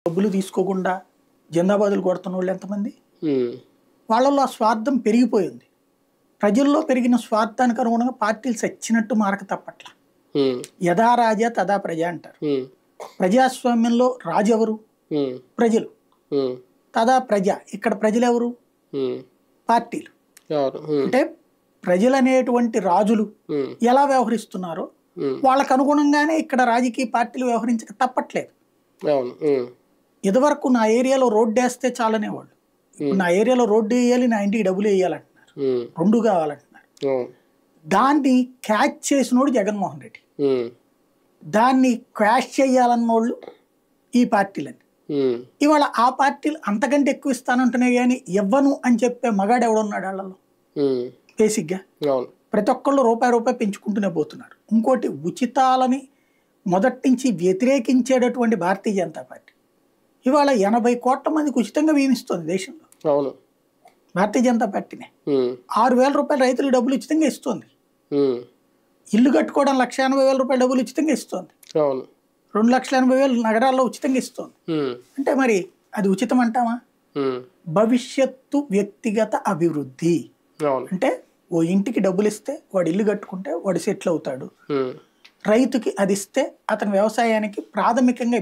డబ్బులు తీసుకోకుండా జిందాబాదులు కొడుతున్న వాళ్ళు ఎంతమంది? హ్మ్. వాళ్ళలో ఆ స్వార్థం పెరిగిపోయింది. ప్రజల్లో పెరిగిన స్వార్థానికి అనుగుణంగా పార్టీలు సచ్చినట్టు మారక తప్పట్ల. హ్మ్. యథా రాజా తదా ప్రజ అంటారు. హ్మ్. ప్రజాస్వామ్యంలో రాజు ఎవరు? హ్మ్. ప్రజలు. హ్మ్. తదా ప్రజ. ఇక్కడ ప్రజలెవరు? హ్మ్. పార్టీలు. అవును. హ్మ్. అంటే ప్రజలనేటువంటి రాజులు హ్మ్. ఎలా వ్యవహరిస్తున్నారో హ్మ్. వాళ్ళకు అనుగుణంగానే ఇక్కడ రాజకీయ పార్టీలు వ్యవహరించక తప్పట్లేదు. అవును. హ్మ్. ఇదివరకు నా ఏరియాలో రోడ్డు వేస్తే చాలనేవాళ్ళు. ఇప్పుడు నా ఏరియాలో రోడ్డు వేయాలి, నా ఇంటికి డబ్బులు వేయాలంటున్నారు. హ్మ్. 2 కావాలంటున్నారు. అవును. దాన్ని క్యాచ్ చేసినోడు జగన్మోహన్ రెడ్డి. హ్మ్. దాన్ని క్వాష్ చేయాలన్నోళ్ళు ఈ పార్టీలని. హ్మ్. ఇవాళ ఆ పార్టీలు అంతకంటే ఎక్కువ ఇస్తానంటున్నాయి కానీ ఇవ్వను అని చెప్పే మగాడు ఎవడున్నాడు వాళ్ళలో? హ్మ్. బేసిక్గా అవును. ప్రతి ఒక్కళ్ళు రూపాయి పెంచుకుంటూనే పోతున్నారు. ఇంకోటి ఉచితాలని మొదటి నుంచి వ్యతిరేకించేటటువంటి భారతీయ జనతా పార్టీ ఇవాళ 80 కోట్ల మందికి ఉచితంగా బియ్యమిస్తుంది దేశంలో. అవును. భారతీయ జనతా పార్టీనే హ్మ్. 6,000 రూపాయలు రైతులకు డబ్బులు ఉచితంగా ఇస్తుంది. హ్మ్. ఇల్లు కట్టుకోవడం 1,80,000 రూపాయలు డబ్బులు ఉచితంగా ఇస్తుంది. అవును. 2,80,000 నగరాల్లో ఉచితంగా ఇస్తుంది. హ్మ్. అంటే మరి అది ఉచితం అంటామా? హ్మ్. భవిష్యత్తు వ్యక్తిగత అభివృద్ధి అవును. అంటే ఓ ఇంటికి డబ్బులు ఇస్తే వాడు ఇల్లు కట్టుకుంటే వాడు సెటిల్ అవుతాడు. హ్మ్. రైతుకి అది ఇస్తే అతని వ్యవసాయానికి ప్రాథమికంగా